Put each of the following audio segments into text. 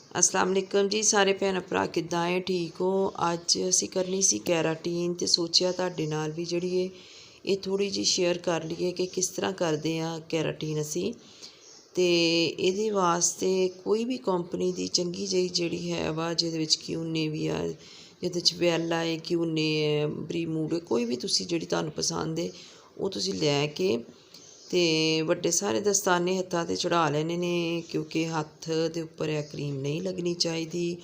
अस्सलाम वालेकुम जी सारे भैन भरा किद्दां है ठीक हो। अज असी करनी सी कैराटीन तो सोचा तुहाडे नाल भी जिहड़ी ये थोड़ी जी शेयर कर लीए कि किस तरह करते हैं कैराटीन असी। तो ये वास्ते कोई भी कंपनी की चंगी जी जिहड़ी है वा जिहदे विच क्यूने भी आ, जिहदे विच वेला है, क्यूने है, बरीमूड है, कोई भी तुसी जिहड़ी तुहानूं पसंद है वो तुसी लैके तो वड्डे सारे दस्ताने हत्थां ते चढ़ा लेने ने, क्योंकि हत्थ दे उपर यह क्रीम नहीं लगनी चाहिए।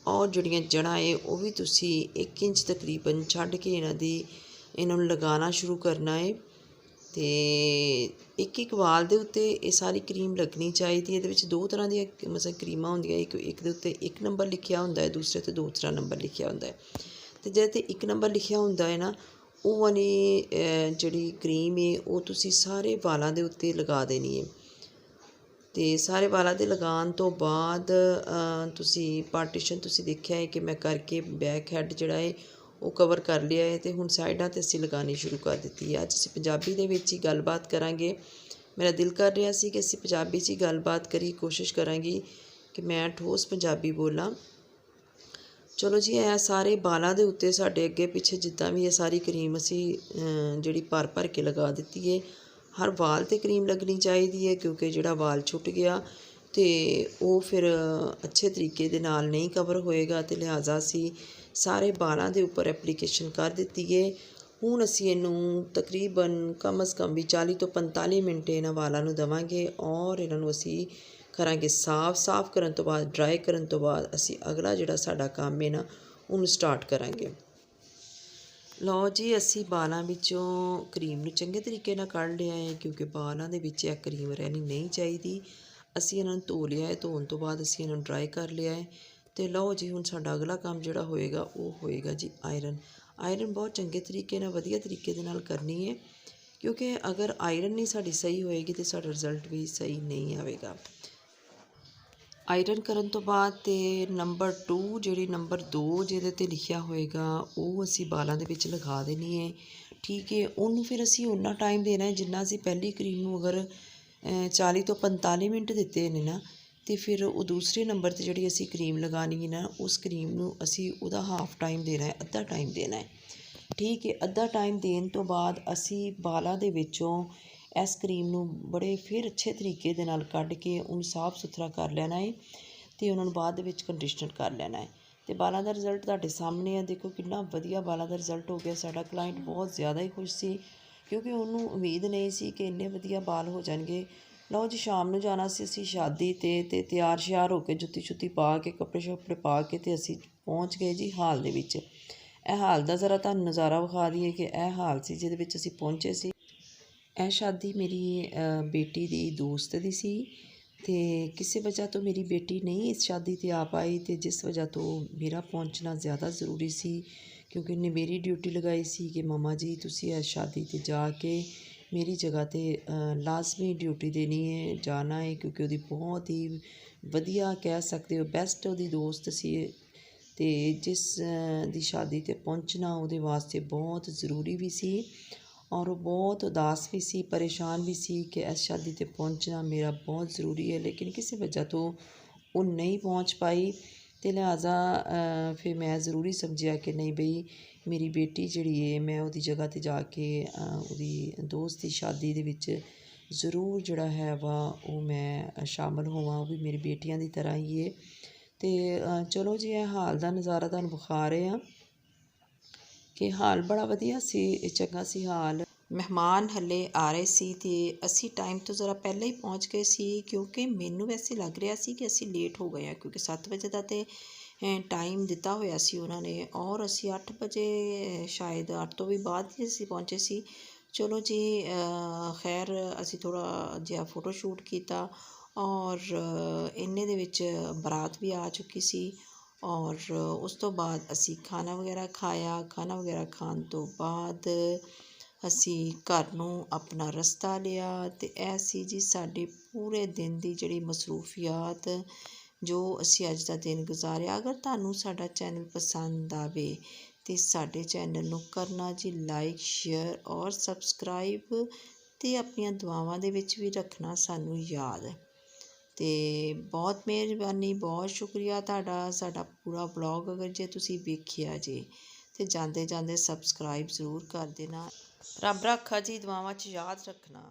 और जिहड़ियां जड़ां है वह भी तुसी 1 इंच तकरीबन छड्ड के इन्हां नूं लगाना शुरू करना है। तो एक वाल दे उत्ते ये सारी क्रीम लगनी चाहिए। ये दो तरह दी मतलब क्रीमां होंदियां, एक दे उत्ते 1 नंबर लिखिया हुंदा है, दूसरे ते दूसरा नंबर लिखिया हुंदा है। तो जिहदे ते 1 नंबर लिखिया हुंदा है ना, वो वाली जिहड़ी क्रीम है वो तुसी सारे वालां दे उत्ते लगा देनी है। तो सारे वालां दे लगाउण तो बाद तुसी पार्टीशन तुसी देखिया है कि मैं करके बैक हैड जिहड़ा है वो कवर कर लिया है। तो हुण साइडां ते असीं लगानी शुरू कर दित्ती है। अज असीं पंजाबी दे विच ही गलबात करांगे। मेरा दिल कर रहा सी कि असीं पंजाबी च ही गलबात करिए, कोशिश करांगी कि मैं ठोस पंजाबी बोलां। चलो जी, ਇਹ सारे बालों के उत्ते साढ़े अगे पिछे जिद्दां भी ये सारी क्रीम असी जिहड़ी भर भर के लगा दी है। हर वाल ते क्रीम लगनी चाहिए है, क्योंकि जिहड़ा वाल छुट गया तो वो फिर अच्छे तरीके दे नाल नहीं कवर होएगा। तो लिहाजा असी सारे बालों के उपर एप्लीकेशन कर दी है। हुण असी इनू तकरीबन कम अज़ कम भी 40 तो 45 मिनट इन्हां वालों नूं देवांगे और इन्हां नूं असी करांगे साफ करन तो बाद ड्राई करन तो बाद असी अगला जिहड़ा साडा काम है ना उन्हूं स्टार्ट करांगे। लो जी, असी बालों विचों क्रीम नूं चंगे तरीके नाल कढ़ लिया है, क्योंकि बालों दे विच यह क्रीम रहनी नहीं चाहिए। असी इन्हां नूं धो लिया है, धोण तो बाद असी इन्हां नूं ड्राई कर लिया है। तो लो जी, हुण साडा अगला काम जिहड़ा होएगा वो होएगा जी आयरन। आयरन बहुत चंगे तरीके नाल वधिया तरीके दे नाल करनी है, क्योंकि अगर आयरन नहीं साडी सही होएगी तो साडा रिजल्ट भी सही नहीं आवेगा। आयरन करन तो बाद ते नंबर 2 जिहड़ी नंबर 2 जिहदे ते लिखिया होएगा वो असी बालों दे विच लगा देनी है। ठीक है, उन्होंने फिर असी उन्ना टाइम देना है जिन्ना असी पहली क्रीम नूं अगर 40 तो 45 मिनट दिते ने ना, तो फिर वो दूसरे नंबर ते जिहड़ी असी क्रीम लगानी है ना, उस क्रीम नूं असी उहदा हाफ टाइम देना है, अद्धा टाइम देना है। ठीक है, अद्धा टाइम देने तो बाद असी बालों दे विचों इस क्रीम नूं बड़े फिर अच्छे तरीके दे नाल कढ़ के उन्हें साफ सुथरा कर लेना है। तो उन्होंने बाद दे विच कंडीशनर कर लेना है। तो बालों का रिजल्ट तुहाडे सामने है, देखो कितना वधिया बालों का रिजल्ट हो गया। साडा क्लाइंट बहुत ज़्यादा ही खुश सी, क्योंकि उन्होंने उम्मीद नहीं सी कि इन्ने वधिया बाल हो जाएंगे। लो जी, शाम नूं जाना सी असी शादी ते तैयार श्यार होके जुत्ती शुत्ती पा के कपड़े शपड़े पा के ते असी पहुँच गए जी हाल दे विच। यह हाल का ज़रा तुहानूं नज़ारा विखा दईए कि यह हाल सी जिहदे विच असी पहुँचे सी। यह शादी मेरी बेटी दी दोस्त दी सी, ते किसी वजह तो मेरी बेटी नहीं इस शादी ते आ पाई, तो जिस वजह तो मेरा पहुँचना ज़्यादा ज़रूरी सी, क्योंकि उन्हें मेरी ड्यूटी लगाई सी कि मामा जी तुसी इस शादी ते जाके मेरी जगह ते लाजमी ड्यूटी देनी है, जाना है, क्योंकि वो बहुत ही वधिया कह सकते हो बेस्ट वो दोस्त सी। तो जिस दी शादी ते पहुँचना वो वास्ते बहुत ज़रूरी भी सी, और वो बहुत उदास भी सी, परेशान भी सी कि इस शादी ते पहुँचना मेरा बहुत ज़रूरी है, लेकिन किसी वजह तो वो नहीं पहुँच पाई। तो लिहाजा फिर मैं ज़रूरी समझिया कि नहीं बई मेरी बेटी जिहड़ी है मैं उसदी जगह ते जाके उसदी दोस्त की शादी दे विच ज़रूर जिहड़ा है वा वो मैं शामिल होवां, वो भी मेरी बेटियां दी तरह ही है। तो चलो जी, यह हाल का नज़ारा तुहानूं विखा रहे हैं कि हाल बड़ा वधिया सी, चंगा सी हाल। मेहमान हले आ रहे सी ते असी टाइम तो ज़रा पहले ही पहुँच गए सी, क्योंकि मैनू वैसे लग रहा सी कि असी लेट हो गए हैं, क्योंकि 7 बजे का तो टाइम दिता होया सी उन्होंने, और असी 8 बजे शायद 8 तो भी बाद ही असी पहुँचे सी। चलो जी, खैर असी थोड़ा जिहा फोटो शूट किया, और इन्ने दे विच बरात भी आ चुकी सी, और उस तो बाद असी खाना वगैरह खाया। खाना वगैरह खाने तो बाद असी घर नूं अपना रस्ता लिया। तो यह सी जी साडे पूरे दिन की जिहड़ी मसरूफियात जो असी अज का दिन गुजारिया। अगर तुहानूं साडा चैनल पसंद आवे तो साडे चैनल नूं करना जी लाइक शेयर और सबसक्राइब, तो अपनियां दुआवां दे विच भी रखना सानूं याद। ਅਤੇ ਬਹੁਤ ਮਿਹਰਬਾਨੀ, ਬਹੁਤ ਸ਼ੁਕਰੀਆ ਤੁਹਾਡਾ। ਸਾਡਾ ਪੂਰਾ ਵਲੋਗ ਅਗਰ ਜੇ ਤੁਸੀਂ ਵੇਖਿਆ ਜੇ ਅਤੇ ਜਾਂਦੇ ਜਾਂਦੇ ਸਬਸਕ੍ਰਾਈਬ ਜ਼ਰੂਰ ਕਰ ਦੇਣਾ। ਰੱਬ ਰਾਖਾ ਜੀ, ਦੁਆਵਾਂ 'ਚ ਯਾਦ ਰੱਖਣਾ।